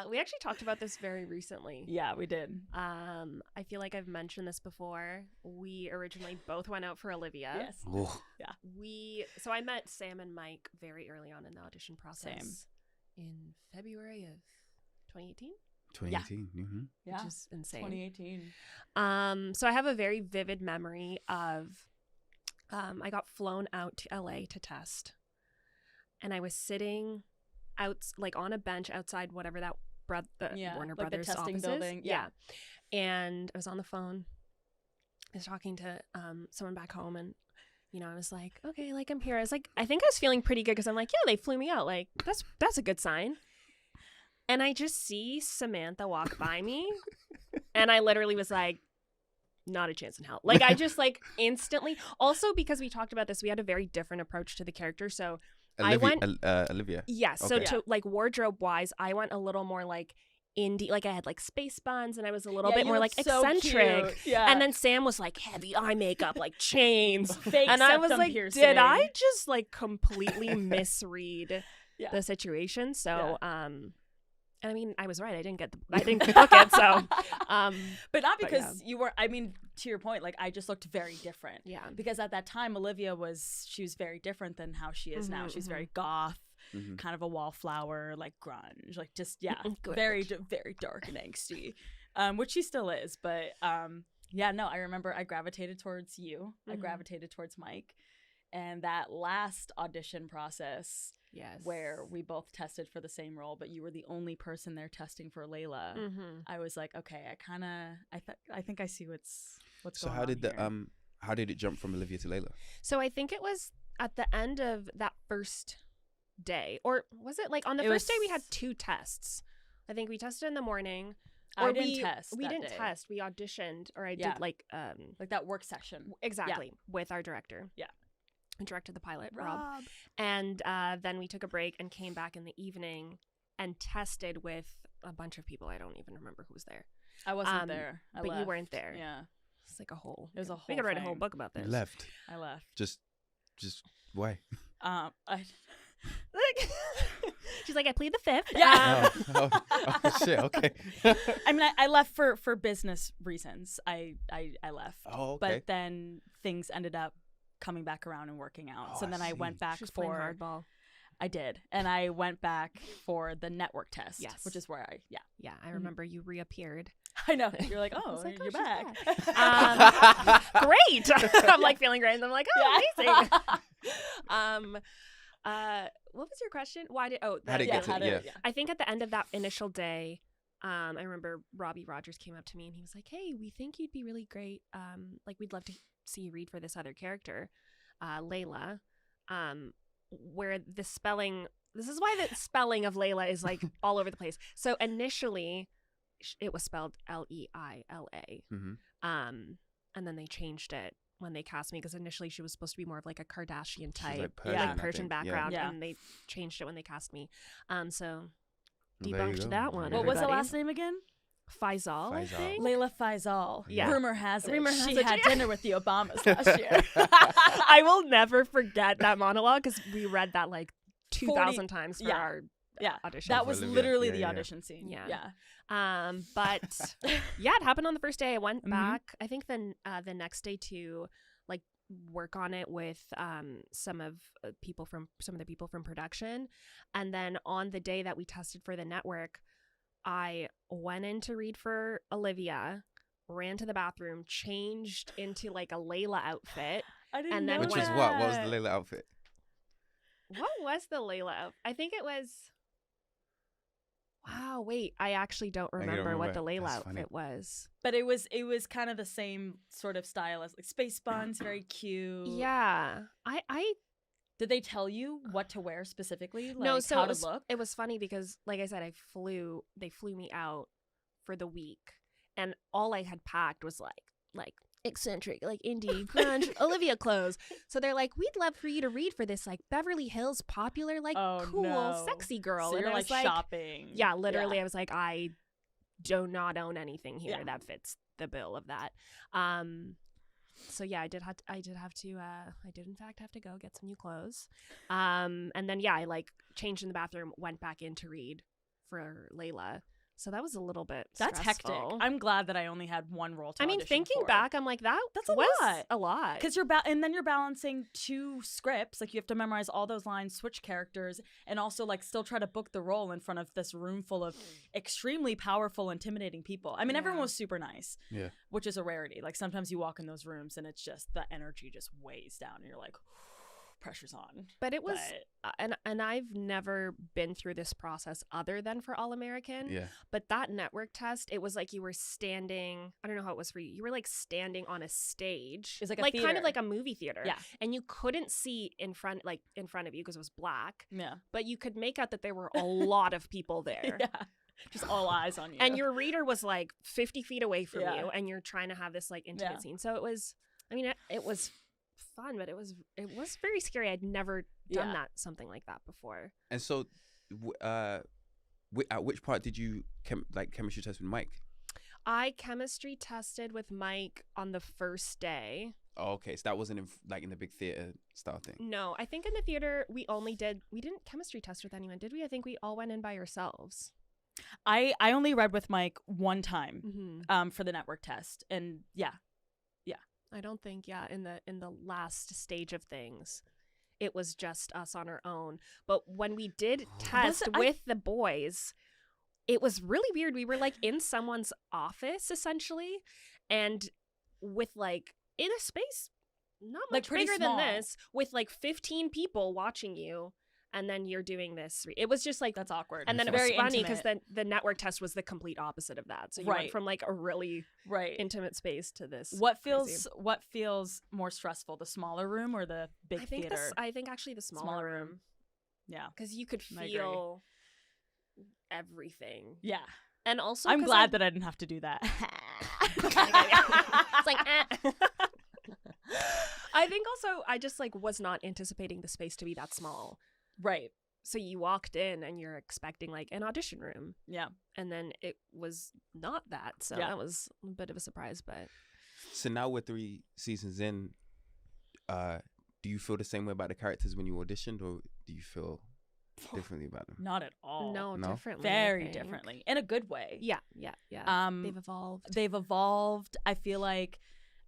We actually talked about this very recently. Yeah, we did. I feel like I've mentioned this before. We originally both went out for Olivia. Yes. Oh. Yeah. So I met Sam and Mike very early on in the audition process. In February of 2018. 2018. Yeah. Mm-hmm. Yeah. Which is insane. 2018. So I have a very vivid memory of I got flown out to LA to test. And I was sitting out like on a bench outside whatever that Warner like Brothers the testing offices. building. Yeah. And I was on the phone. I was talking to someone back home, and I was like, okay, like I'm here. I was like, I think I was feeling pretty good because I'm like, yeah, they flew me out. Like that's a good sign. And I just see Samantha walk by me, and I literally was like, not a chance in hell. Like I just like instantly. Also because we talked about this, we had a very different approach to the character. So Olivia, I went Olivia. Yes. Okay. So to like wardrobe wise, I went a little more like indie. Like I had like space buns, and I was a little bit more like eccentric. Cute. Yeah. And then Sam was like heavy eye makeup, like chains. Fake And I was septum like, piercing. did I just like completely misread Yeah. the situation? So and I mean, I was right. I didn't book it. So, but not because you were. I mean, to your point, like I just looked very different. Yeah. Because at that time, Olivia was very different than how she is now. She's very goth, kind of a wallflower, like grunge, like just very very dark and angsty, which she still is. But no, I remember I gravitated towards you. I gravitated towards Mike, and that last audition process. Yes. Where we both tested for the same role, but you were the only person there testing for Layla. I was like, okay, I think I see what's So going how on did here. how did it jump from Olivia to Layla? So I think it was at the end of that first day, or was it like on the first day we had 2 tests? I think we tested in the morning. Or I didn't test. We that didn't day. test. We auditioned, or I did like that work session. Exactly with our director. Yeah. And directed the pilot, Rob. And then we took a break and came back in the evening and tested with a bunch of people. I don't even remember who was there. I wasn't there. I but left. you weren't there. Yeah. It's like a whole. It was a whole. We could write a thing. whole book about this. You left. I left. Just why? She's like, I plead the fifth. Yeah. Oh, shit. Okay. I mean, I left for business reasons. I left. Oh, okay. But then things ended up coming back around and working out. Oh, so then I see. went back She was playing for hardball. I did, and I went back for the network test. Yes. Which is where Yeah, I remember you reappeared. I know. You're like, oh, like, you're she's back. Great. I'm like feeling great, and I'm like, oh, amazing. What was your question? Why did How did it get to I think at the end of that initial day, I remember Robbie Rogers came up to me and he was like, hey, we think you'd be really great. Like we'd love to see you read for this other character, Layla. Where the spelling, this is why the spelling of Layla is like all over the place. So initially it was spelled Leila. And then they changed it when they cast me, because initially she was supposed to be more of like a Kardashian type, like Persian, I Persian think. background, Yeah. and they changed it when they cast me. So There you debunked go. that one. What was the everybody. last name again? Faisal, I Faisal. think. Layla Faisal. Yeah. Rumor has it Rumor has she it, had yeah. dinner with the Obamas last year. I will never forget that monologue because we read that like 2,000 times for yeah. our Yeah, audition. that was Olivia. literally Yeah, the yeah. audition scene. Yeah. But yeah, it happened on the first day. I went back, I think the next day to like work on it with some of the people from production. And then on the day that we tested for the network, I went in to read for Olivia, ran to the bathroom, changed into like a Layla outfit. I didn't And know then Which was that. what? What was the Layla outfit? What was the Layla outfit? I think it was... Wow, wait. I actually don't remember what the Layla That's outfit funny. was. But it was kind of the same sort of style as like space buns, very cute. Yeah. I Did they tell you what to wear specifically? Like no, so how it was, to look? it was funny because like I said, they flew me out for the week, and all I had packed was like eccentric, like indie grunge Olivia clothes. So they're like, we'd love for you to read for this like Beverly Hills popular, like cool, sexy girl. So and you're I like was shopping. Yeah, literally. I was like, I do not own anything here that fits the bill of that. So yeah, I did in fact have to go get some new clothes. And then yeah, I like changed in the bathroom, went back in to read. for Layla. So that was a little bit That's stressful. hectic. I'm glad that I only had one role to I mean, audition thinking for. back, I'm like, that's a lot. Because and then you're balancing 2 scripts. Like, you have to memorize all those lines, switch characters, and also, like, still try to book the role in front of this room full of extremely powerful, intimidating people. I mean, everyone was super nice, which is a rarity. Like, sometimes you walk in those rooms and it's just, the energy just weighs down and you're like, pressure's on. But it was, and I've never been through this process other than for All American. Yeah. But that network test, it was like you were standing, I don't know how it was for you. You were like standing on a stage. It's like a kind theater. of like a movie theater. Yeah. And you couldn't see in front of you because it was black. Yeah. But you could make out that there were a lot of people there. Yeah. Just all eyes on you. And your reader was like 50 feet away from you, and you're trying to have this like intimate scene. So it was, I mean, it was fun, but it was very scary. I'd never done something like that before. And so, at which part did you chemistry test with Mike? I chemistry tested with Mike on the first day. Oh, okay. So that wasn't in the big theater style thing. No, I think in the theater we didn't chemistry test with anyone, did we? I think we all went in by ourselves. I only read with Mike one time for the network test, and I don't think in the last stage of things it was just us on our own. But when we did test with the boys, it was really weird. We were like in someone's office essentially, and with like in a space not much pretty bigger small. than this, with like 15 people watching you. And then you're doing this. It was just like, that's awkward. And then Very it was funny because intimate. the network test was the complete opposite of that. So you went from like a really intimate space to this. What feels more stressful, the smaller room or the big theater? I think actually the smaller room. Yeah, because you could feel everything. Yeah, and also I'm glad that I didn't have to do that. It's like. I think also I just like was not anticipating the space to be that small. Right. So you walked in and you're expecting like an audition room. Yeah. And then it was not that. So that was a bit of a surprise. But so now we're 3 seasons in. Do you feel the same way about the characters when you auditioned, or do you feel differently about them? Not at all. No, differently. Very differently. In a good way. Yeah. They've evolved. I feel like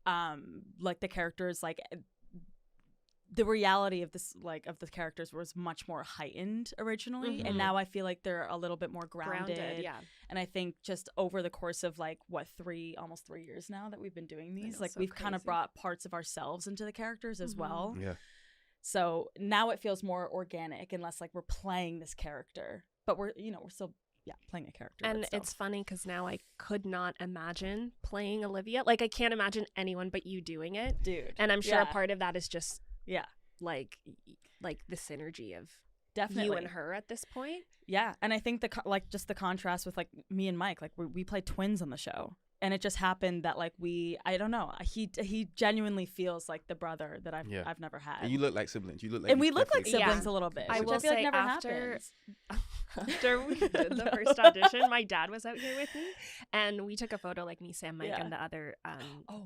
the characters, like the reality of this, like of the characters was much more heightened originally, and now I feel like they're a little bit more grounded. Yeah. And I think just over the course of like almost 3 years now that we've been doing these, like we've kind of brought parts of ourselves into the characters as well. Yeah. So now it feels more organic and less like we're playing this character, but we're still playing a character. And it's funny because now I could not imagine playing Olivia. Like I can't imagine anyone but you doing it, dude. And I'm sure a part of that is just like the synergy of you and her at this point. Yeah, and I think the contrast with like me and Mike, like we played twins on the show, and it just happened that like I don't know, he genuinely feels like the brother that I've never had. And you look like siblings. And we look like siblings a little bit. I will say like never after we did the first audition, my dad was out here with me, and we took a photo, like me, Sam, Mike, and the other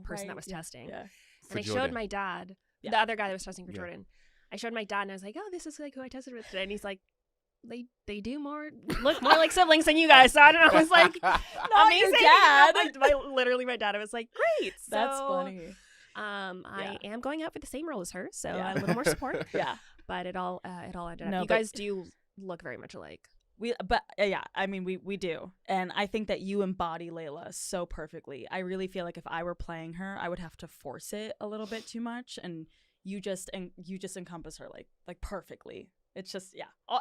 person that was testing. Yeah. And I showed my dad, the other guy that was testing for Jordan. I showed my dad, and I was like, "Oh, this is like who I tested with today." And he's like, "They do look more like siblings than you guys." So I don't know. I was like, "Amazing, dad!" Literally, my dad. I was like, "Great." So, that's funny. I am going out for the same role as her, so a little more support. But it all ended up. You guys do look very much alike. I mean, we do, and I think that you embody Layla so perfectly. I really feel like if I were playing her, I would have to force it a little bit too much, and you just encompass her like perfectly. It's just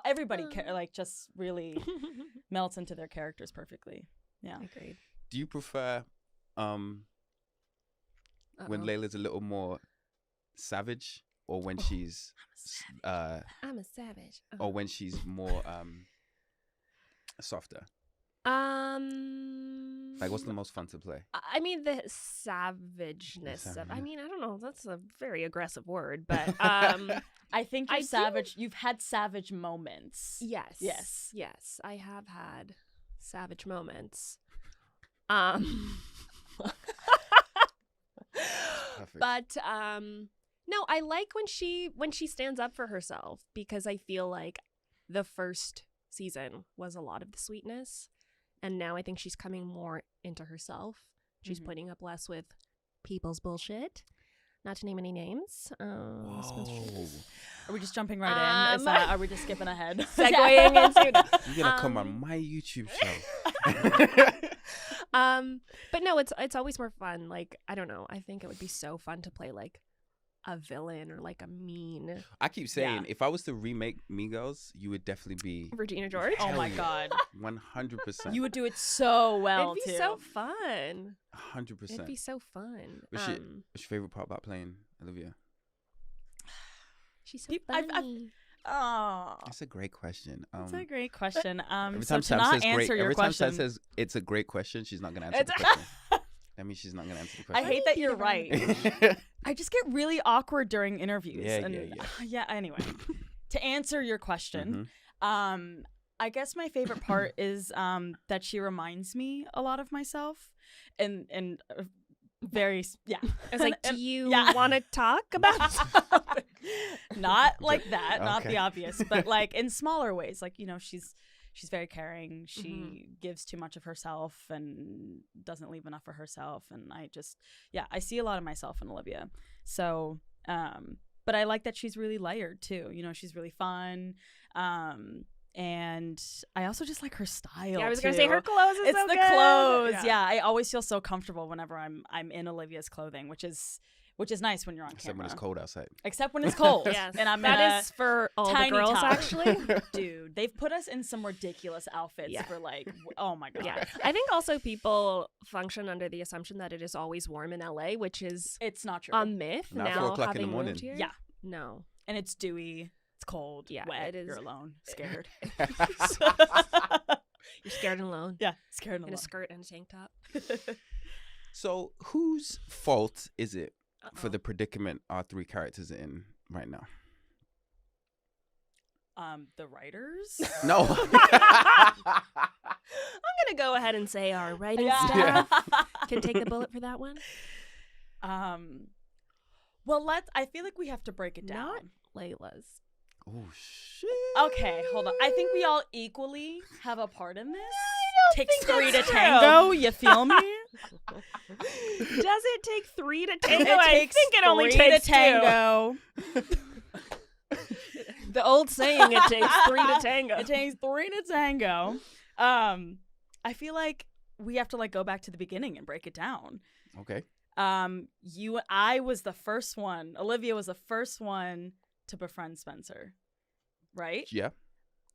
everybody like just really melts into their characters perfectly. Yeah, agreed. Do you prefer when Layla's a little more savage, or when she's I'm a savage, or when she's more softer? Like, what's the most fun to play? I mean, the savageness of. I mean, I don't know. That's a very aggressive word, but I think you're savage. You've had savage moments. Yes. I have had savage moments. But no, I like when she stands up for herself, because I feel like the first season was a lot of the sweetness. And now I think she's coming more into herself. She's putting up less with people's bullshit. Not to name any names. Whoa. Are we just jumping right in? Are we just skipping ahead? Segueing into... You're going to come on my YouTube show. But no, it's always more fun. Like, I don't know. I think it would be so fun to play like a villain or like a mean. I keep saying, if I was to remake Mean Girls, you would definitely be Regina George. Oh my God. 100%. You would do it so well. It'd be so fun. 100%. It'd be so fun. What's your favorite part about playing Olivia? She's so funny. Oh, That's a great question. That's a great question. Every So time to Sam not says answer your every time question, Sam says it's a great question, she's not going to answer the question. That means she's not going to answer the question. I hate that you're right. I just get really awkward during interviews. Yeah. Anyway, to answer your question, I guess my favorite part is that she reminds me a lot of myself, and very It's like, do you want to talk about something? Not like that, not the obvious, but like in smaller ways. Like, you know, she's very caring. She gives too much of herself and doesn't leave enough for herself. And I just, I see a lot of myself in Olivia. So, but I like that she's really layered too. You know, she's really fun. And I also just like her style. Yeah, I was gonna say her clothes is it's so the good. clothes. Yeah, I always feel so comfortable whenever I'm in Olivia's clothing, which is nice when you're on Except camera. when it's cold outside. Except when it's cold. Yes, and I'm that is for all the girls top. actually. Dude, they've put us in some ridiculous outfits for like, oh my God. Yeah, I think also people function under the assumption that it is always warm in LA, which is it's not true. A myth. Not now 4 o'clock in having the morning. moved here. Yeah, no, and it's dewy. It's cold. Yeah, wet. it is. You're alone, scared. You're scared and alone. Yeah, scared and alone. In a skirt and a tank top. So, whose fault is it for the predicament our 3 characters are in right now? The writers? No. I'm gonna go ahead and say our writing staff can take the bullet for that one. Well, I feel like we have to break it down. Not Layla's. Oh shit. Okay, hold on. I think we all equally have a part in this. Takes think 3 to that's tango. You feel me? Does it take 3 to tango? I think it only 3 takes to tango. 2. The old saying, it takes 3 to tango. It takes 3 to tango. I feel like we have to like go back to the beginning and break it down. Okay. I was the first one. Olivia was the first one to befriend Spencer, right? Yeah.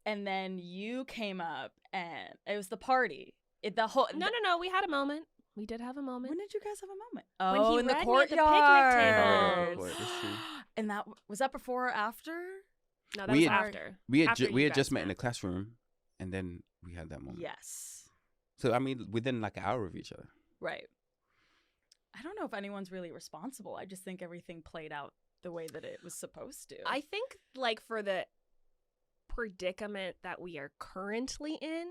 And then you came up, and it was the party. No. We had a moment. We did have a moment. When did you guys have a moment? When he in the read me at courtyard. the picnic tables. And that was that before or after? No, that was after. We had just met in the classroom, and then we had that moment. Yes. So I mean, within like an hour of each other. Right. I don't know if anyone's really responsible. I just think everything played out the way that it was supposed to. I think, like, for the predicament that we are currently in,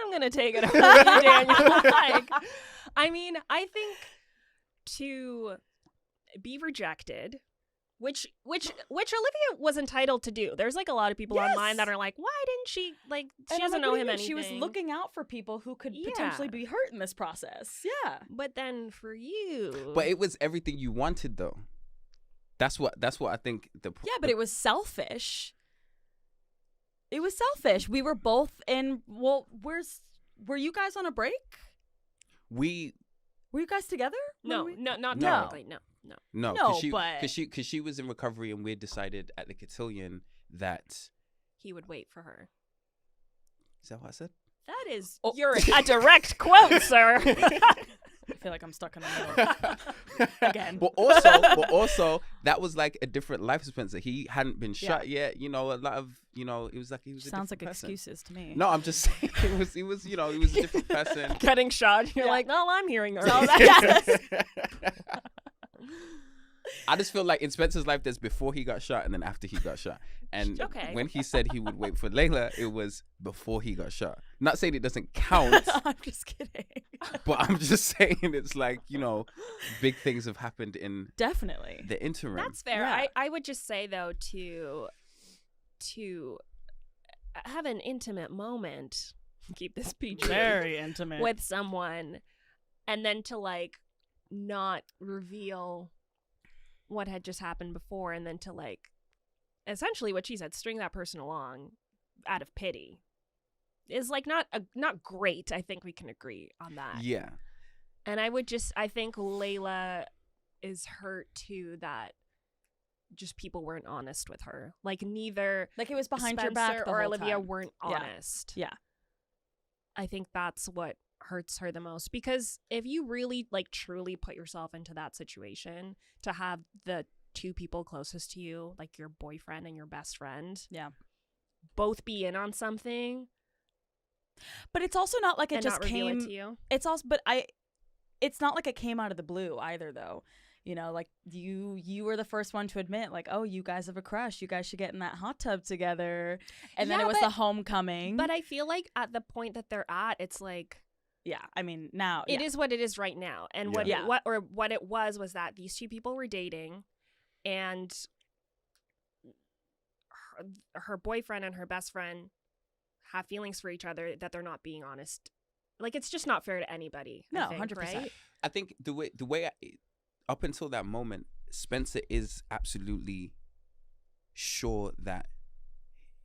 I'm gonna take it over you, Daniel. Like, I mean, I think to be rejected, which Olivia was entitled to do. There's like a lot of people online that are like, why didn't she, like, she doesn't know him anything. She was looking out for people who could potentially be hurt in this process. Yeah. But then for you. But it was everything you wanted, though. That's what I think. Yeah, but it was selfish. It was selfish. We were both in. Well, were you guys on a break? Were you guys together? No, not technically. No. Because she was in recovery, and we had decided at the cotillion that he would wait for her. Is that what I said? That is you're a direct quote, sir. I feel like I'm stuck in the middle again. But also, that was like a different life Spencer. He hadn't been shot yet. You know, a lot of, you know, it was like he was. Sounds a like person. Excuses to me. No, I'm just saying he was you know, he was a different person. Getting shot. You're like, oh, I'm hearing her. I just feel like in Spencer's life, there's before he got shot and then after he got shot. And when he said he would wait for Layla, it was before he got shot. Not saying it doesn't count. I'm just kidding. But I'm just saying it's like, you know, big things have happened in definitely the interim. That's fair. Yeah. I would just say, though, to to have an intimate moment, keep this PG, very intimate, with someone, and then to like not reveal what had just happened before, and then to like essentially what she said, string that person along out of pity, is like not great. I think we can agree on that. Yeah. And I think Layla is hurt too that just people weren't honest with her. Like neither like it was behind Spencer your back or whole Olivia time. weren't honest. Yeah. I think that's what hurts her the most, because if you really like truly put yourself into that situation, to have the two people closest to you, like your boyfriend and your best friend, both be in on something, but it's also not like it just came to you. It's also, it's not like it came out of the blue either, though. You know, like you were the first one to admit, like, oh, you guys have a crush. You guys should get in that hot tub together. And then it was the homecoming. But I feel like at the point that they're at, it's like, yeah, I mean, now it is what it is right now. And what it was that these two people were dating, and her boyfriend and her best friend have feelings for each other that they're not being honest. Like, it's just not fair to anybody. No, I think, 100%. Right? I think the way up until that moment, Spencer is absolutely sure that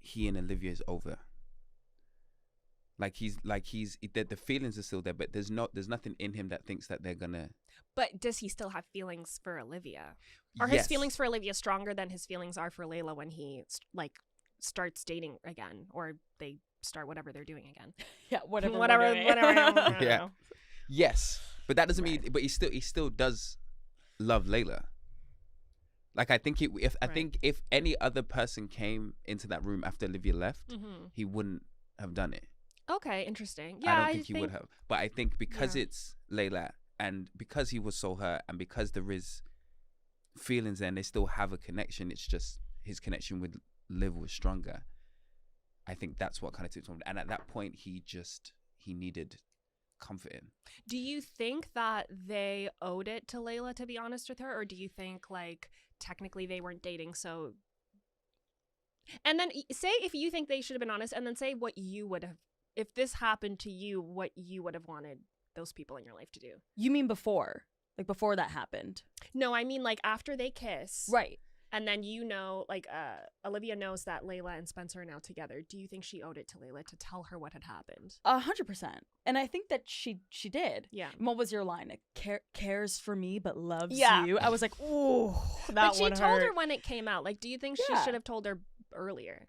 he and Olivia is over. Like he's the feelings are still there, but there's nothing in him that thinks that they're gonna. But does he still have feelings for Olivia? Are his feelings for Olivia stronger than his feelings are for Layla when he like starts dating again, or they start whatever they're doing again? Yeah, whatever. Yeah. Yes, but that doesn't mean. But he still does love Layla. Like I think if any other person came into that room after Olivia left, he wouldn't have done it. Okay, interesting. Yeah, I don't think he would have. But I think because it's Layla, and because he was so hurt, and because there is feelings there and they still have a connection, it's just his connection with Liv was stronger. I think that's what kind of took him. And at that point, he needed comforting. Do you think that they owed it to Layla to be honest with her, or do you think like technically they weren't dating, so? And then say if you think they should have been honest, and then say what you would have, if this happened to you, what you would have wanted those people in your life to do. You mean before? Like before that happened? No, I mean like after they kiss. Right. And then like Olivia knows that Layla and Spencer are now together. Do you think she owed it to Layla to tell her what had happened? 100%. And I think that she did. Yeah. And what was your line? Cares for me but loves you. I was like, ooh, that but she one told hurt. her when it came out. Like, do you think she should have told her earlier?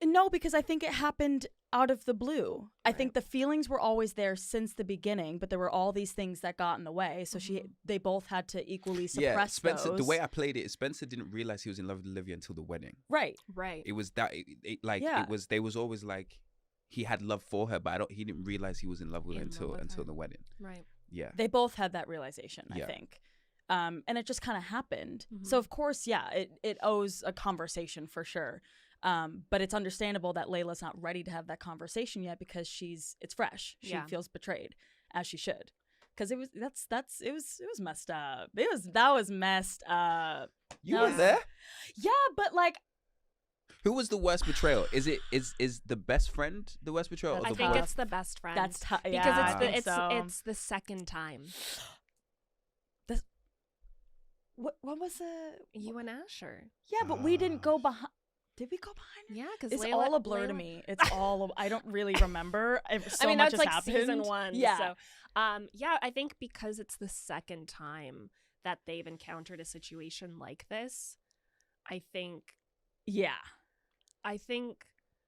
No, because I think it happened out of the blue. I think the feelings were always there since the beginning, but there were all these things that got in the way. So they both had to equally suppress Spencer, those. the way I played it is Spencer didn't realize he was in love with Olivia until the wedding. Right. It was that there was always like he had love for her, but he didn't realize he was in love with her until the wedding. Right. Yeah. They both had that realization, I think. And it just kind of happened. So of course, it owes a conversation for sure. But it's understandable that Layla's not ready to have that conversation yet because it's fresh. She feels betrayed, as she should, because it was messed up. That was messed up. You were there? Yeah, but like, who was the worst betrayal? Is the best friend the worst betrayal? Or I think it's the best friend. That's because it's the second time. What was it? You and Asher. Yeah, but we didn't go behind. Did we go behind? Yeah, because it's all a blur to me. It's all I don't really remember. So much has happened. Season 1. Yeah. So, I think because it's the second time that they've encountered a situation like this, I think. Yeah. I think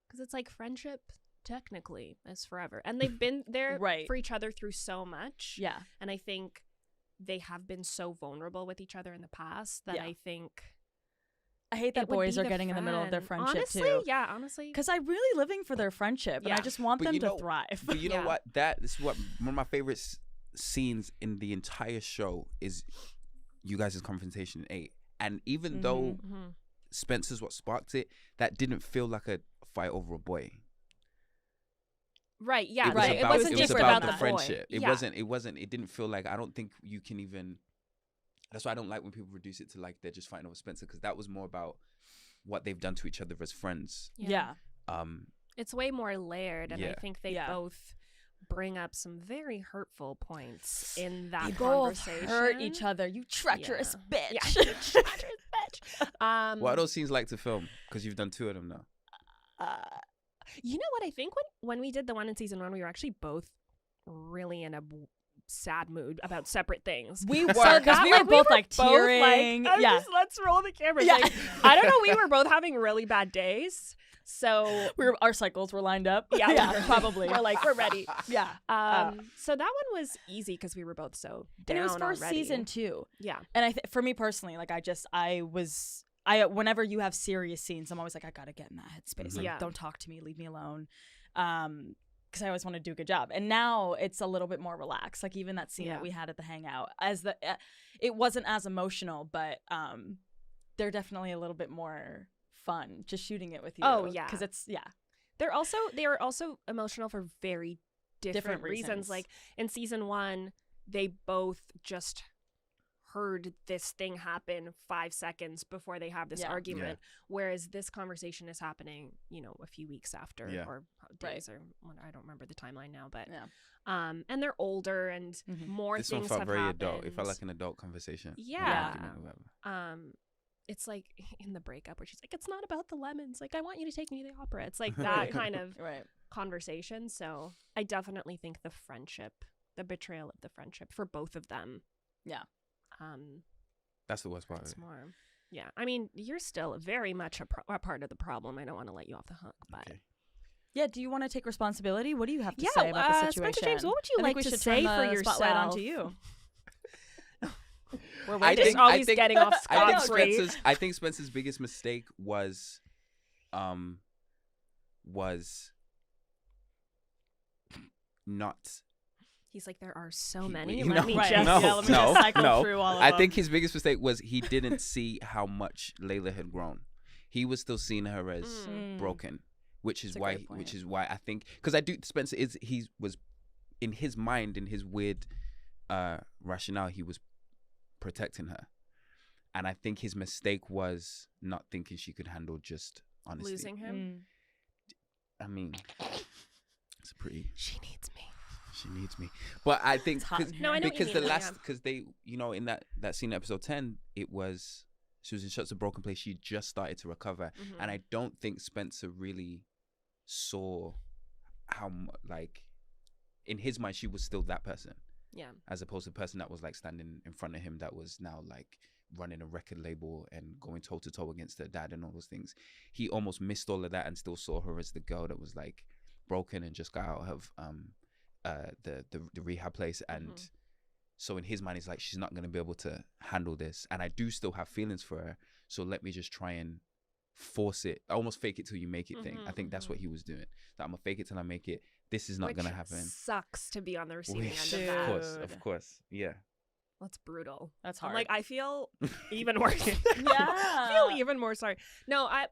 because it's like friendship technically is forever, and they've been there for each other through so much. Yeah. And I think they have been so vulnerable with each other in the past that I think. I hate that boys are getting in the middle of their friendship honestly, too. Yeah, honestly. Because I'm really living for their friendship, and I just want them to thrive. But you know what? This is what one of my favorite scenes in the entire show is you guys' confrontation in 8. And even though Spencer's what sparked it, that didn't feel like a fight over a boy. Right. Yeah. It wasn't just about the friendship. Boy. It wasn't. It didn't feel like. I don't think you can even. That's why I don't like when people reduce it to like they're just fighting over Spencer, because that was more about what they've done to each other as friends. Yeah. It's way more layered, and I Yeah. think they both bring up some very hurtful points in that You both conversation. hurt each other, you treacherous bitch. Yeah, you treacherous bitch. What are those scenes like to film? Because you've done 2 of them now. You know what? I think when we did the one in season 1, we were actually both really in a sad mood about separate things. We were, because we were both like tearing. Let's roll the camera. Yeah. Like, I don't know. We were both having really bad days. So our cycles were lined up. Yeah, probably. We're like, we're ready. Yeah. So that one was easy because we were both so down. And it was for already. season 2. Yeah. And for me personally, like whenever you have serious scenes, I'm always like, I gotta get in that headspace. Like, don't talk to me, leave me alone. Because I always want to do a good job. And now it's a little bit more relaxed. Like even that scene that we had at the hangout, it wasn't as emotional, but they're definitely a little bit more fun just shooting it with you. Oh yeah, because it's they are also emotional for very different reasons. Like in season 1, they both just heard this thing happen 5 seconds before they have this argument, whereas this conversation is happening, a few weeks after or days or I don't remember the timeline now, but and they're older and more this things one felt have very happened. adult. It felt like an adult conversation. Yeah. It's like in the breakup where she's like, it's not about the lemons. Like, I want you to take me to the opera. It's like that kind of conversation. So I definitely think the betrayal of the friendship for both of them. Yeah. That's the worst part of it. More. Yeah. I mean, you're still very much a part of the problem. I don't want to let you off the hook, but. Okay. Yeah, do you want to take responsibility? What do you have to say about the situation? Spencer James, what would you like to say for yourself? Spotlight onto you. We're waiting. Always getting off scot-free. I think Spencer's biggest mistake was not. He's like, there are so many. Let me just cycle through all of them. I think his biggest mistake was he didn't see how much Layla had grown. He was still seeing her as broken, which is why I think, because Spencer he was in his mind, in his weird rationale, he was protecting her, and I think his mistake was not thinking she could handle just honesty. Losing him. I mean, it's pretty. She needs me. She needs me. But I think because they, in that scene in episode 10, it was she was in such a broken place. She just started to recover, and I don't think Spencer really saw how like in his mind she was still that person. Yeah. As opposed to the person that was like standing in front of him that was now like running a record label and going toe to toe against her dad and all those things. He almost missed all of that and still saw her as the girl that was like broken and just got out of the rehab place. And so in his mind, he's like, she's not going to be able to handle this. And I do still have feelings for her. So let me just try and force it. I almost fake it till you make it thing. I think that's what he was doing. That I'm going to fake it till I make it. This is not going to happen. Sucks to be on the receiving end of that. Of course. Yeah. That's brutal. That's hard. I'm like, I feel even worse. I feel even more sorry. No, I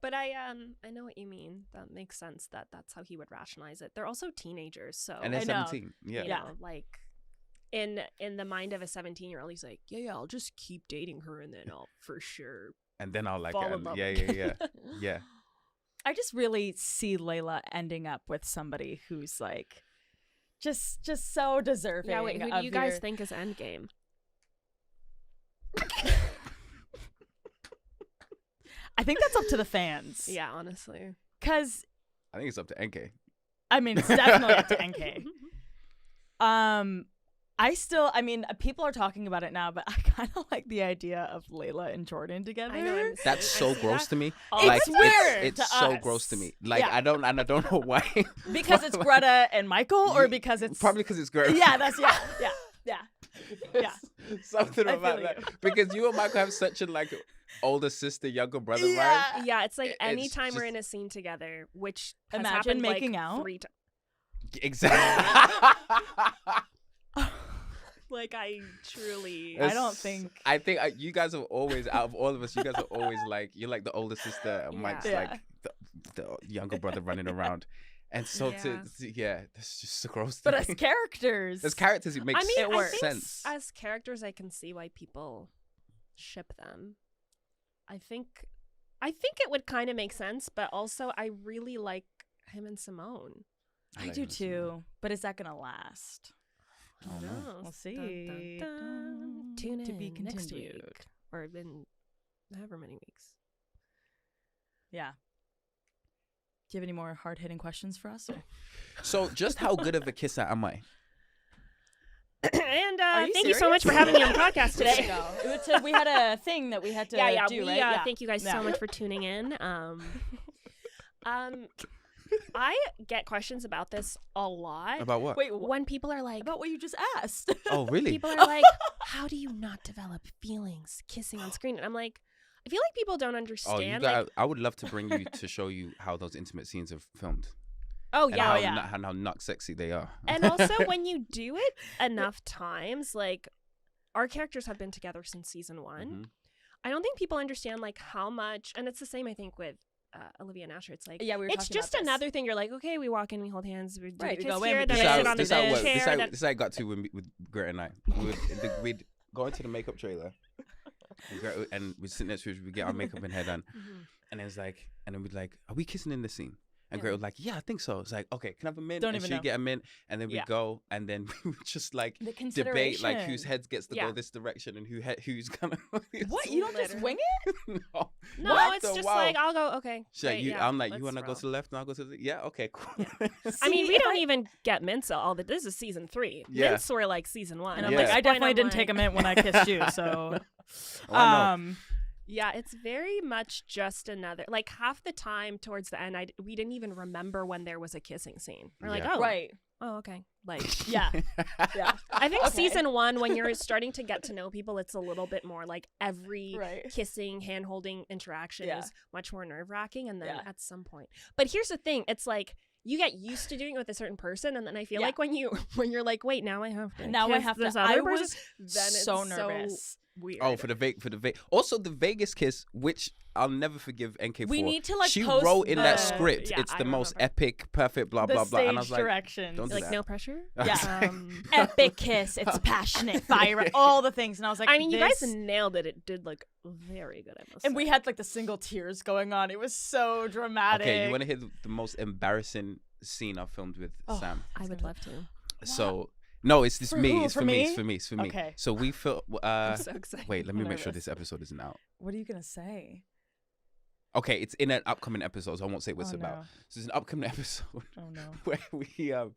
know what you mean. That makes sense. That's how he would rationalize it. They're also teenagers, so and they're 17. Yeah. You know, like in the mind of a 17-year-old, he's like, yeah, I'll just keep dating her, and then I'll for sure. And then I'll like fall in love. Yeah. I just really see Layla ending up with somebody who's like, just so deserving. Yeah. Wait, who do you guys think is Endgame? I think that's up to the fans. Yeah, honestly. Because I think it's up to NK. I mean, it's definitely up to NK. I mean, people are talking about it now, but I kind of like the idea of Layla and Jordan together. I know. That's so gross to me. It's weird. It's so gross to me. Like, I don't know why. Because it's Greta and Michael, or because it's probably because it's Greta. Yeah, that's yeah. Something about that. Because you and Michael have such a like older sister, younger brother vibe. Yeah, it's like anytime we're in a scene together, which has imagine happened making like out 3 times. Exactly. Like I don't think. I think you guys are always, out of all of us, you guys are always like, you're like the older sister, and Mike's like the younger brother running around. And so that's just so gross. But as characters, it makes sense. As characters, I can see why people ship them. I think I think it would kind of make sense, but also I really like him and Simone. I do too, but is that gonna last? I don't know. We'll see. Dun, dun, dun. Tune To be in next continued. week, or in however many weeks. Yeah. Do you have any more hard-hitting questions for us? So, just how good of a kisser am I? And you thank you so much for having me on the podcast today. We had a thing that we had to do, right? Thank you guys so much for tuning in. I get questions about this a lot. About what? Wait, When people are like, about what you just asked. Oh, really? people are like, how do you not develop feelings kissing on screen? And I'm like, I feel like people don't Oh, understand. I would love to bring you to show you how those intimate scenes are filmed. Oh And yeah, how not sexy they are. And also, when you do it enough times, like our characters have been together since season 1. Mhm. I don't think people understand like how much, and it's the same I think with Olivia and Asher. It's like, Yeah, we were it's talking just about this. another thing. You're like, okay, we walk in, we hold hands, we do Right, the we kiss go in, here, we then do I that. sit on the This how it works. chair. This how I got to with Greta and I. We'd go into the makeup trailer, and we'd sit next to each other, we'd get our makeup and hair done, and it's like, and then we'd like, are we kissing in the scene? And Greta was like, yeah, I think so. It's like, okay, can I have a mint? Don't and even she'd know. get a mint, and then we'd Yeah. go, and then we would just like The debate like consideration. whose head gets to Yeah. go this direction and who's gonna. What? You don't just wing it? No. No, What it's the just wow. like, I'll go, okay. She's like, great, you, yeah, I'm like, you let's want to go roll. to the left and I'll go to the yeah, okay, cool. I mean, See, we if don't even get mints all the. This is season 3. Yeah. Mints were like season 1. And I'm Yeah. like, I At this point, definitely I'm didn't take a mint when I kissed you, so. Oh, I know. Yeah, it's very much just another. Like half the time towards the end, we didn't even remember when there was a kissing scene. We're like, Yeah. oh, Right. oh, okay. Like, Yeah. Yeah. I think Okay. season 1, when you're starting to get to know people, it's a little bit more like every Right. kissing, hand holding interaction Yeah. is much more nerve wracking. And then Yeah. at some point, but here's the thing: it's like you get used to doing it with a certain person, and then I feel Yeah. like when you're like, wait, now I have to Now I kiss have this to. other I person, was then it's so nervous. weird. Oh, for the also the Vegas kiss, which I'll never forgive NK for. We need to, like, she post wrote in that the- script, yeah, it's I the most remember. epic, perfect, blah The blah blah. stage And I was like, directions. don't do like that. no pressure. Yeah. Um, Epic kiss. It's passionate, fire, all the things. And I was like, I mean, you guys this- nailed it. It did look very good, I must And say. we had like the single tears going on. It was so dramatic. Okay, you want to hear the most embarrassing scene I filmed with Oh. Sam? I would love to. So no, it's For me. who? It's For for me. me? It's for me. It's for me. Okay. So we feel. I'm so excited. Wait, let me I'm make sure nervous. this episode isn't out. What are you gonna say? Okay, it's in an upcoming episode. So I won't say what it's Oh, about. no. So it's an upcoming episode Oh no. where we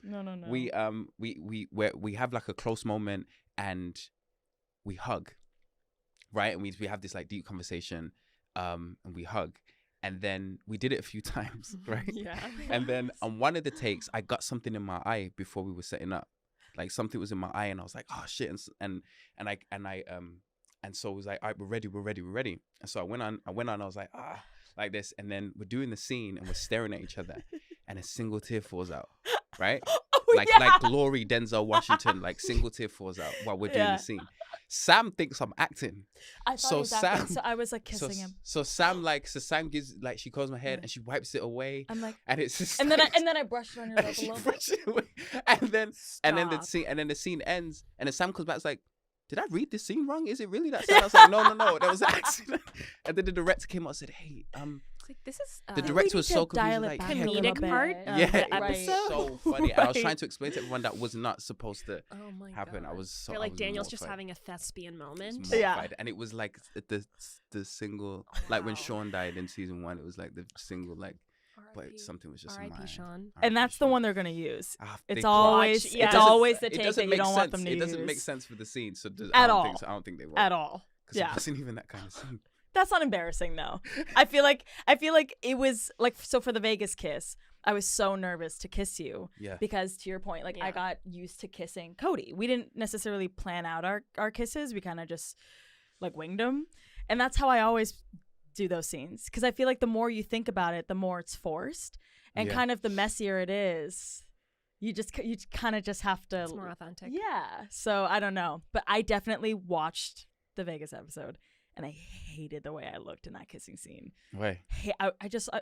No. we have like a close moment and we hug, right? And we have this like deep conversation, and we hug, and then we did it a few times, right? Yeah. And then on one of the takes, I got something in my eye before we were setting up, like something was in my eye, and I was like, oh shit, and so it was like, all right, we're ready. And so I went on, I was like, like this, and then we're doing the scene and we're staring at each other, and a single tear falls out, right? Oh, Like yeah. Glory Denzel Washington, like single tear falls out while we're doing Yeah. the scene. Sam thinks I'm acting. I thought so it was acting, Sam- so I was like kissing him. So Sam gives like she calls my head and she wipes it away, I'm like, and it's just and then like, I brushed it on your and lip a she little bit. brushes it away. and then Stop. the scene ends, and then Sam comes back, it's like, did I read this scene wrong? Is it really that sad? I was like, no, that was an accident. And then the director came out and said, hey, It's like, this is the director was so confused, dial it like, back a yeah, little comedic bit. part of yeah, the it was episode. so funny. And I was Right. trying to explain to everyone that was not supposed to Oh my happen. god. I was so You're I like was Daniel's just mortified. having a thespian I was moment. Yeah. mortified. And it was like the single, like when Wow. Sean died in season 1, it was like the single, like, but R.I.P. something was just in R.I.P. my Sean. And that's the Sean. one they're gonna use. They It's could- always Watch, yeah. it's It always the it take doesn't that you make don't sense. want them to It use. doesn't make sense for the scene. So At I all. don't think they will. At all. 'Cause Yeah. it wasn't even that kind of scene. That's not embarrassing though. I feel like it was like, so for the Vegas kiss, I was so nervous to kiss you Yeah. because, to your point, like Yeah. I got used to kissing Cody. We didn't necessarily plan out our kisses. We kind of just like winged them, and that's how I always do those scenes, because I feel like the more you think about it, the more it's forced, and Yeah. kind of the messier it is. You kind of just have to. It's more authentic. Yeah. So I don't know, but I definitely watched the Vegas episode, and I hated the way I looked in that kissing scene. Wait. I just I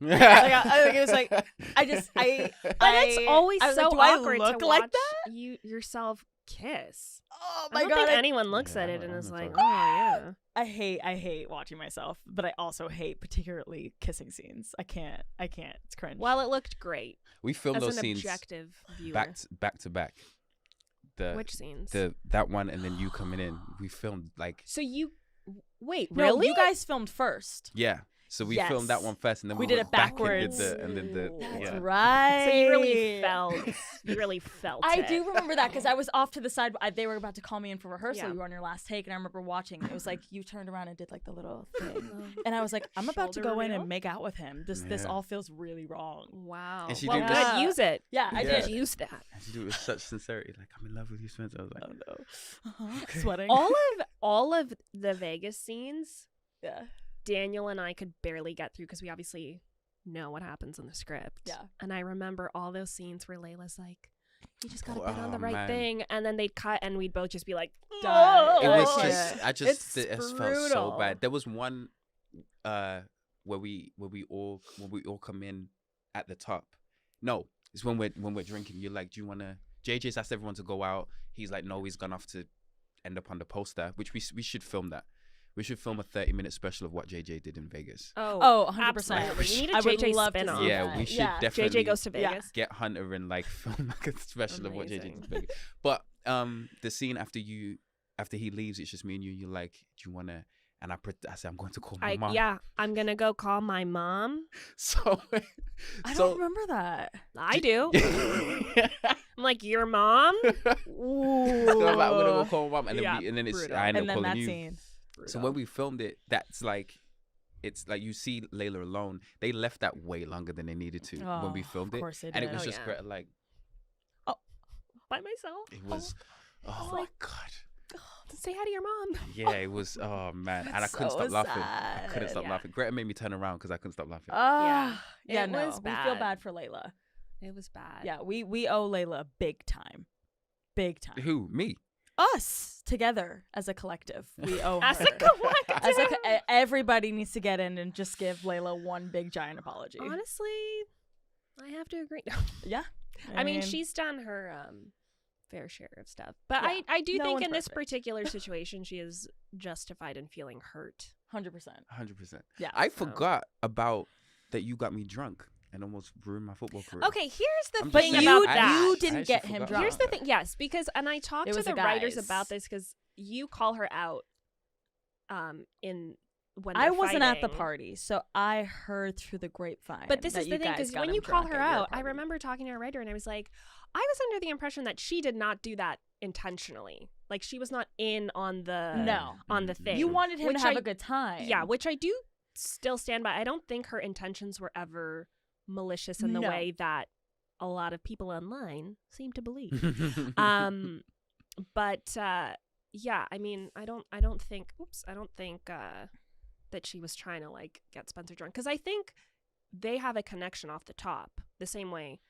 think it was like, But it's always I was so like, do I awkward look to like watch that? you yourself kiss. Oh I my don't god! think anyone looks at it and is like, oh yeah. I hate watching myself, but I also hate particularly kissing scenes. I can't. It's cringe. Well, it looked great. We filmed As those an scenes objective viewer. back to back. Which scenes? That one and then you coming in. We filmed like. So you wait, no, really? you guys filmed first. Yeah. So we Yes. filmed that one first, and then We we did went it back backwards. and did the That's yeah. right. So you really felt. You really felt. I it. do remember that because I was off to the side. They were about to call me in for rehearsal. Yeah. You were on your last take, and I remember watching. It was like you turned around and did like the little thing, and I was like, I'm about to Shoulder go in reveal? and make out with him. This Yeah. all feels really wrong. Wow. And she well, did good. this- Use it. Yeah, I Yeah. did. Use that. And she do it with such sincerity, like I'm in love with you, Spencer. I was like, Oh no, sweating. All of the Vegas scenes, yeah, Daniel and I could barely get through because we obviously know what happens in the script. Yeah. And I remember all those scenes where Layla's like, "You just gotta Oh, bet on the oh, right man. thing," and then they'd cut, and we'd both just be like, Die. it was "Oh." just I just It's it felt so brutal. bad. There was one where we all come in at the top. No, it's when we're drinking. You're like, do you wanna? JJ's asked everyone to go out. He's like, no, he's gone off to end up on the poster, which we should film that. We should film a 30-minute special of what JJ did in Vegas. Oh, 100%. absolutely. We need a I would JJ love to spin-off. see Yeah, that. we should Yeah. definitely JJ goes to Yeah. Vegas. get Hunter and like film like a special of what JJ did Amazing. in Vegas. But the scene after he leaves, it's just me and you. You're like, do you wanna? And I said, I'm going to call my mom. Yeah, I'm gonna go call my mom. So I don't remember that. I do. I'm like, your mom? So I'm like, I'm gonna go call my mom, and then Yeah, and then it's brutal. I end up And then calling that you. scene. So when we filmed it, it's like you see Layla alone. They left that way longer than they needed to when we filmed Of it, course they and it did. was Oh, just yeah. Greta like By myself. it was. Oh like- my god. Say hi to your mom. Yeah, it was. Oh man, and I That's couldn't so stop laughing. I couldn't sad. stop Yeah. laughing. Greta made me turn around because I couldn't stop laughing. Yeah, It no, was we feel bad. bad for Layla. It was bad. Yeah, we owe Layla big time. Who? Me? Us together as a collective, we owe As her. a collective. As everybody needs to get in and just give Layla one big giant apology. Honestly, I have to agree. Yeah, I mean, she's done her fair share of stuff, but Yeah. I do No think one's in this perfect. particular situation, she is justified in feeling hurt. 100%. 100%. Yeah, I so- forgot about that. You got me drunk and almost ruined my football career. Okay, here's the I'm thing just you about that. you I didn't actually get him forgot drunk. Here's the thing. Yes, because I talked It to was the the writers guys. about this because you call her out in when I they're wasn't at the fighting. party, so I heard through the grapevine. But this that is the you thing, guys because got when him you call drunk her at your out, I party. remember talking to our writer and I was like, I was under the impression that she did not do that intentionally. Like she was not in on the No. on the thing. You wanted him Which to have I- a good time. Yeah, which I do still stand by. I don't think her intentions were ever malicious in the No. way that a lot of people online seem to believe. But yeah, I mean, I don't think that she was trying to like get Spencer drunk, because I think they have a connection off the top the same way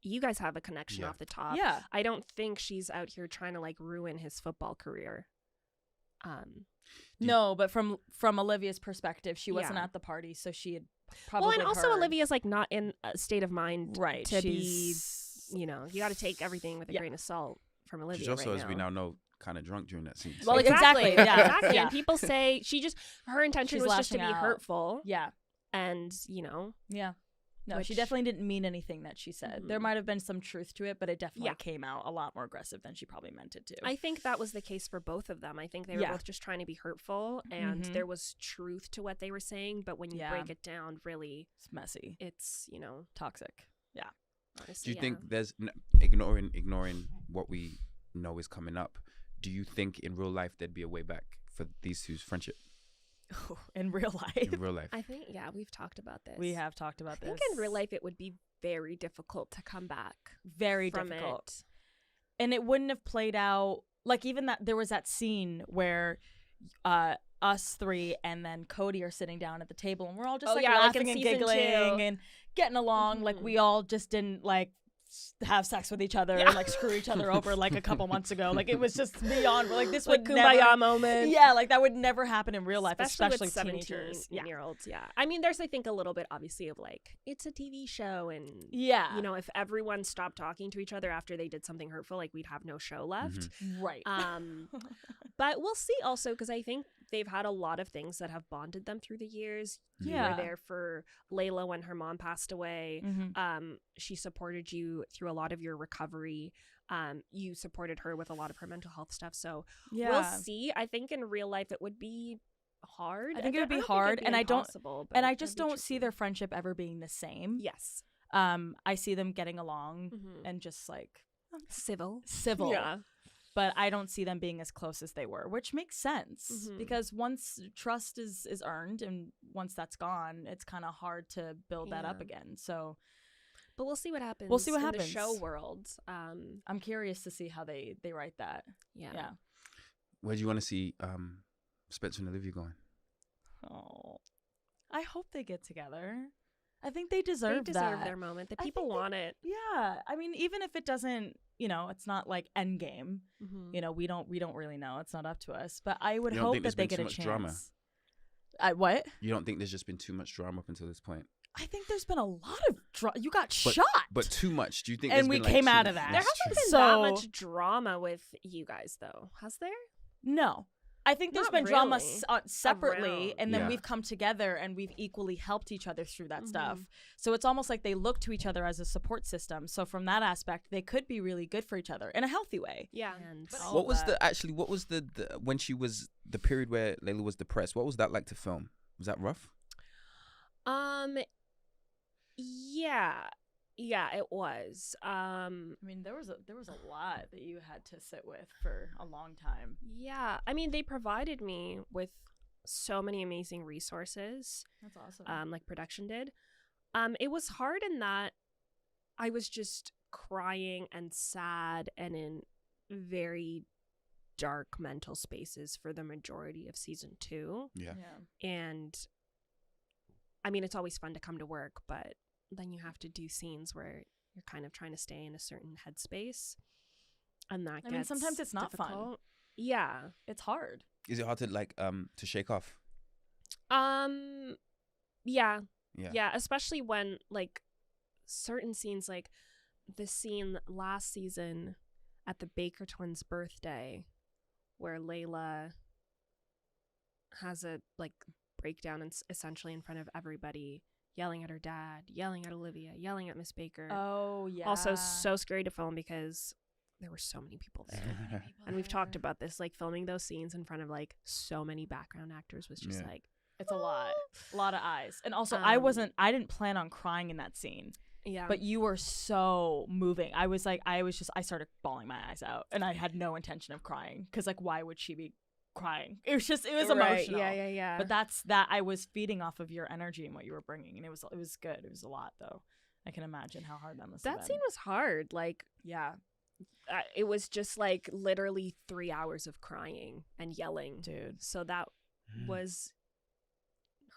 you guys have a connection Yeah. off the top. Yeah. I don't think she's out here trying to like ruin his football career. No, but from Olivia's perspective, she wasn't Yeah. at the party, so she had probably well, and also heard. Olivia's like not in a state of mind right to she's, be, you know, you got to take everything with a Yeah. grain of salt from Olivia. She's also, right as we now know, kind of drunk during that scene. Well, so- exactly. Yeah. exactly. Yeah. And people say her intention She's was just to be lashing out. hurtful, Yeah. and you know, Yeah. No, she Which- definitely didn't mean anything that she said. There Mhm. might have been some truth to it, but it definitely Yeah. came out a lot more aggressive than she probably meant it to. I think that was the case for both of them. I think they were Yeah. both just trying to be hurtful, and Mhm. there was truth to what they were saying. But when you Yeah. break it down, really, It's messy, it's, you know, toxic. Yeah. honestly, Do you think yeah. there's ignoring what we know is coming up? Do you think in real life there'd be a way back for these two's friendship In real life, in real life? I think, yeah, we've talked about this. we have talked about I this. think in real life it would be very difficult to come back very from difficult. it. And it wouldn't have played out like even that there was that scene where us three and then Cody are sitting down at the table and we're all just Oh, like yeah, like in laughing and season giggling 2. and getting along like Mhm. we all just didn't like have sex with each other and like screw each other over like a couple months ago. Like it was just beyond like this like would kumbaya never, moment. Yeah, like that would never happen in real life, especially with teenagers. 17-year-olds. Yeah. I mean, there's I think a little bit obviously of like it's a TV show and yeah, you know, if everyone stopped talking to each other after they did something hurtful, like we'd have no show left. Right. But we'll see also because I think they've had a lot of things that have bonded them through the years. You Yeah. were there for Layla when her mom passed away. She supported you through a lot of your recovery. You supported her with a lot of her mental health stuff. So Yeah. we'll see. I think in real life it would be hard. I think it would be don't think hard, it'd be and impossible, but I it'd just be don't see tricky. their friendship ever being the same. Yes. I see them getting along Mhm. and just like Civil. civil. But I don't see them being as close as they were, which makes sense Mhm. because once trust is earned and once that's gone, it's kind of hard to build that up Yeah. again. So But we'll see what happens. We'll see what in happens. the show world. I'm curious to see how they write that. Yeah. Where do you want to see Spencer and Olivia going? Oh, I hope they get together. I think they deserve They deserve that. their moment. The I people think want it. Yeah, I mean, even if it doesn't, it's not like Endgame. Mhm. We don't really know. It's not up to us. But I would You don't hope think that there's they been get too a much drama? chance. What? You don't think there's just been too much drama up until this point? I think there's been a lot of drama. You got But- shot. But too much. Do you think? And there's we been, like, came too- out of that. There That's hasn't true. been So- that much drama with you guys, though, has there? No. I think there's Not been drama really. separately, Around. and then Yeah. we've come together and we've equally helped each other through that stuff. Mhm. So it's almost like they look to each other as a support system. So from that aspect, they could be really good for each other in a healthy way. Yeah. And But all What of was that. what was the when she was the period where Layla was depressed? What was that like to film? Was that rough? Yeah, it was. I mean, there was a lot that you had to sit with for a long time. Yeah. I mean, they provided me with so many amazing resources, That's awesome. like production did. It was hard in that I was just crying and sad and in very dark mental spaces for the majority of season 2. Yeah. And I mean, it's always fun to come to work, but then you have to do scenes where you're kind of trying to stay in a certain headspace. And that I mean, sometimes it's not fun. difficult. Yeah. It's hard. Is it hard to to shake off? Yeah. Yeah. Yeah, especially when like certain scenes, like the scene last season at the Baker twins' birthday where Layla has a like breakdown and essentially in front of everybody, yelling at her dad, yelling at Olivia, yelling at Miss Baker. Oh, yeah. Also so scary to film because there were so many people there. And we've talked about this, like filming those scenes in front of like so many background actors was just Yeah. like, It's a lot of eyes. And also, I didn't plan on crying in that scene, yeah. but you were so moving. I started bawling my eyes out, and I had no intention of crying because like, why would she be crying? It was Right, emotional. Yeah. But that I was feeding off of your energy and what you were bringing, and it was good. It was a lot though. I can imagine how hard that must have been. That scene was hard. Like, Yeah, it was just like literally 3 hours of crying and yelling. dude. So that was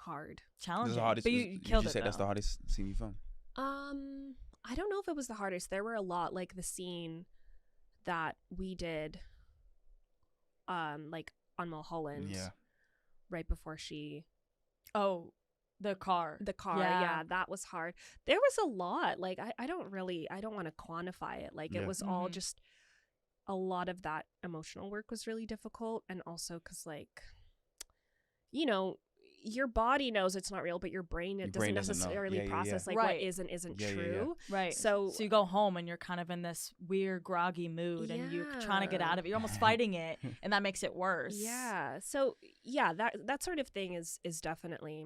hard. This is Challenging. the hardest. But you killed it. said that's the though. hardest scene you filmed. I don't know if it was the hardest. There were a lot, like the scene that we did like on Mulholland Yeah. right before she Oh, the car. yeah, that was hard. There was a lot. Like I don't want to quantify it. Like Yeah. it was all Mhm. just a lot of that emotional work was really difficult, and also because like your body knows it's not real, but your brain Your doesn't brain doesn't know. necessarily Yeah, yeah, process yeah. like Right. what is and isn't Yeah, yeah, yeah. true. Right. So you go home and you're kind of in this weird groggy mood and you're trying to get Yeah. out of it. You're almost fighting it, and that makes it worse. Yeah. So yeah, that sort of thing is definitely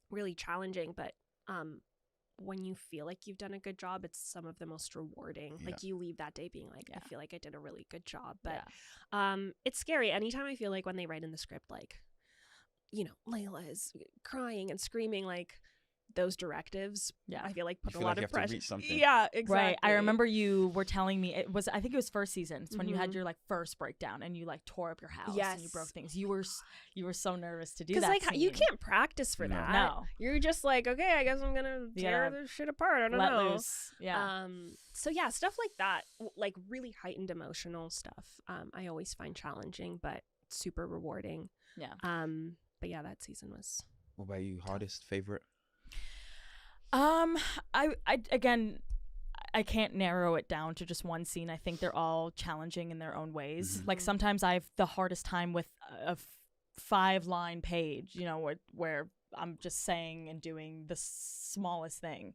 really challenging, but when you feel like you've done a good job, it's some of the most rewarding. Yeah. Like you leave that day being like, Yeah. I feel like I did a really good job. But Yeah. it's scary. Anytime I feel like when they write in the script, like, Layla is crying and screaming, like those directives, I feel like put you a feel lot like of you have pressure. to reach something. Yeah, exactly. Right. I remember you were telling me I think it was first season. It's when you had your like first breakdown and you like tore up your house and you broke things. You were so nervous to do that. Because like you can't practice for that. No. You're just like, okay, I guess I'm gonna tear this shit apart. I don't know. Loose. Yeah. So yeah, stuff like that, like really heightened emotional stuff. I always find challenging, but super rewarding. Yeah. But yeah, that season was. What about you? Hardest favorite? I again, I can't narrow it down to just one scene. I think they're all challenging in their own ways. Mm-hmm. Like sometimes I have the hardest time with a 5-line page, you know, where I'm just saying and doing the smallest thing,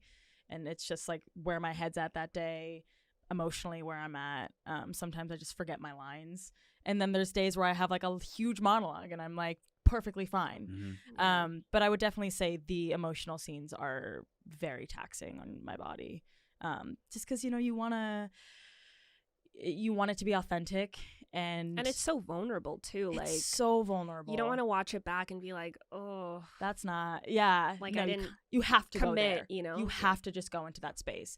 and it's just like where my head's at that day, emotionally where I'm at. Sometimes I just forget my lines, and then there's days where I have like a huge monologue and I'm like perfectly fine. Mm-hmm. But I would definitely say the emotional scenes are very taxing on my body. Just because, you know, you want it to be authentic, and it's so vulnerable too. It's like so vulnerable. You don't want to watch it back and be like, oh, that's not. Yeah, like no, I didn't. You have to commit. go there. You know, you have to just go into that space,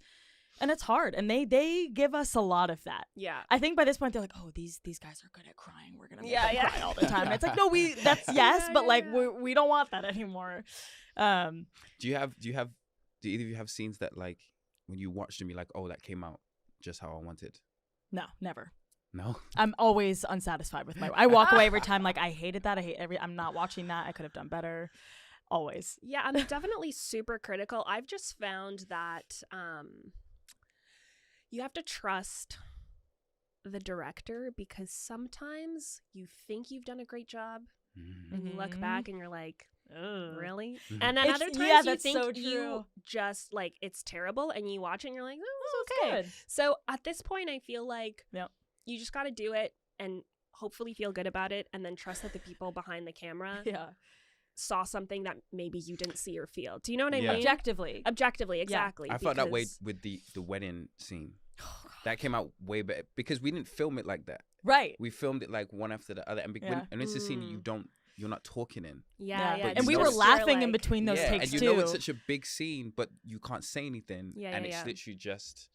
and it's hard. And they give us a lot of that. Yeah, I think by this point they're like, oh, these guys are good at crying. We're gonna make them cry all the time. And it's like, no, that's yes, but like we don't want that anymore. Do either of you have scenes that like when you watch them you're like, oh, that came out just how I wanted? No, never. No. I'm always unsatisfied with I walk away every time like I hated that. I'm not watching that. I could have done better. Always. Yeah, I'm definitely super critical. I've just found that you have to trust the director, because sometimes you think you've done a great job and you look back and you're like, really? Mm-hmm. And then other times you think so you just like it's terrible, and you watch it and you're like, oh, it's okay. good. So at this point I feel like you just got to do it and hopefully feel good about it, and then trust that the people behind the camera saw something that maybe you didn't see or feel. Do you know what I mean? Objectively, exactly. I felt that way with the wedding scene. That came out way better because we didn't film it like that. Right. We filmed it like one after the other, and and it's a scene you're not talking in. Yeah. And we were laughing in between those takes and too. you know it's such a big scene, but you can't say anything. And it's literally just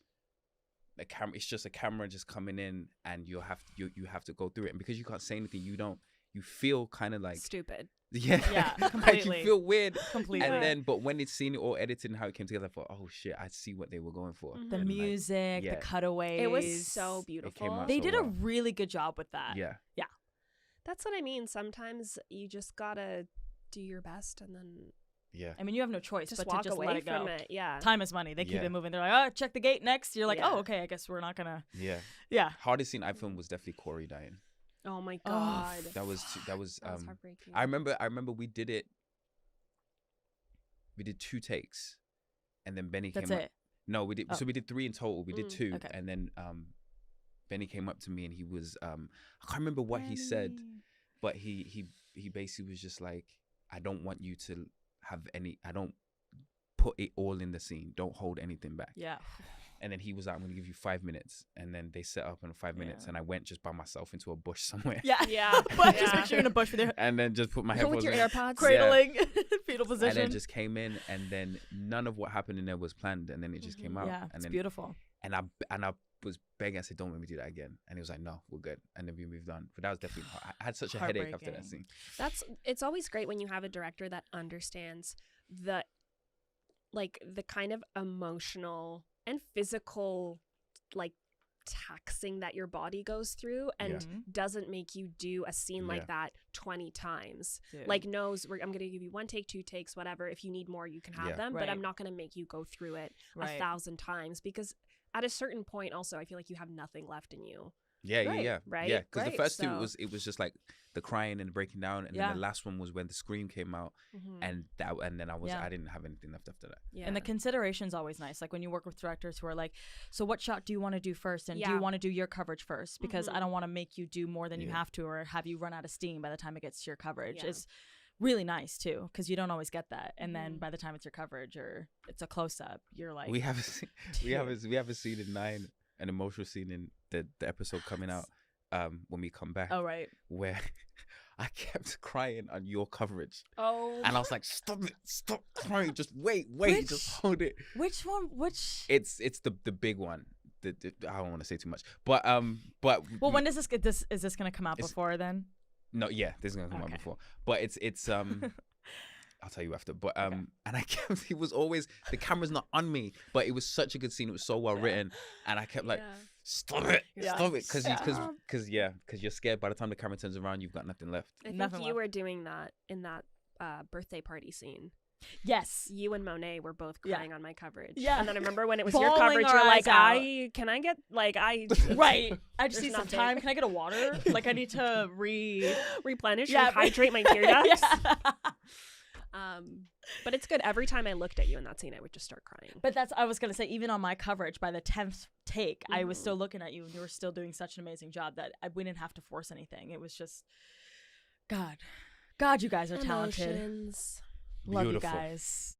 a camera. It's just a camera just coming in, and you have to go through it. And because you can't say anything, you feel kind of like stupid. Yeah, completely. Like you feel weird. Completely. And then, but when it's seen it all edited and how it came together, I thought, oh shit, I see what they were going for. The and music, the cutaways. It was so beautiful. They did a really good job with that. Yeah. That's what I mean. Sometimes you just gotta do your best, and then I mean, you have no choice just but walk to just away let it go. from it. Yeah. Time is money. They keep it moving. They're like, oh, check the gate next. You're like, oh, okay. I guess we're not gonna. Yeah. Hardest scene I filmed was definitely Corey dying. Oh my god. That was heartbreaking. I remember we did it. We did 2 takes, and then Benny came up. No, we did. So we did 3 in total. We did 2, and then Benny came up to me and he was I can't remember what he said, but he basically was just like, I don't want you to have any. I don't put it all in the scene. Don't hold anything back. Yeah. And then he was like, I'm going to give you 5 minutes. And then they set up in 5 minutes. And I went just by myself into a bush somewhere. Yeah. But just picture you in a bush with your and then just put my headphones with your in. AirPods. Cradling. Fetal position. And then just came in. And then none of what happened in there was planned. And then it just came out. Yeah, and it's beautiful. And I was begging. I said, don't let me do that again. And he was like, no, we're good. And then we moved on. But that was definitely hard. I had such a headache after that scene. It's always great when you have a director that understands the kind of emotional and physical like taxing that your body goes through, and doesn't make you do a scene like that 20 times. Like knows I'm gonna give you 1 take, 2 takes, whatever. If you need more you can have them, but I'm not gonna make you go through it 1,000 times, because at a certain point also I feel like you have nothing left in you. Right? Yeah, because the first 2 it was just like the crying and the breaking down, and then the last one was when the scream came out, and then I didn't have anything left after that. Yeah. And the consideration's always nice. Like when you work with directors who are like, so what shot do you want to do first, and do you want to do your coverage first? Because I don't want to make you do more than you have to, or have you run out of steam by the time it gets to your coverage. It's really nice too, because you don't always get that, and then by the time it's your coverage or it's a close up, you're like, we have a scene in 9, an emotional scene in the episode coming out when we come back. Oh right. Where I kept crying on your coverage. Oh. And I was like, stop crying. Just wait, just hold it. Which one? Which? It's the big one. I don't want to say too much, but well, when does this get this? Is this gonna come out before then? No, yeah, this is gonna come out before. But it's I'll tell you after. But and I kept, it was always, the camera's not on me, but it was such a good scene. It was so well written, and I kept like, stop it, because you're scared. By the time the camera turns around, you've got nothing left. I think you were doing that in that birthday party scene. Yes, you and Monet were both crying on my coverage. Yeah, and then I remember when it was your coverage, you're like, right? I just need some time. Can I get a water? Like I need to replenish, rehydrate my tear ducts. But it's good. Every time I looked at you in that scene, I would just start crying. But I was gonna say, even on my coverage, by the 10th take, I was still looking at you, and you were still doing such an amazing job that we didn't have to force anything. It was just, God, you guys are talented. Emotions. Love you guys.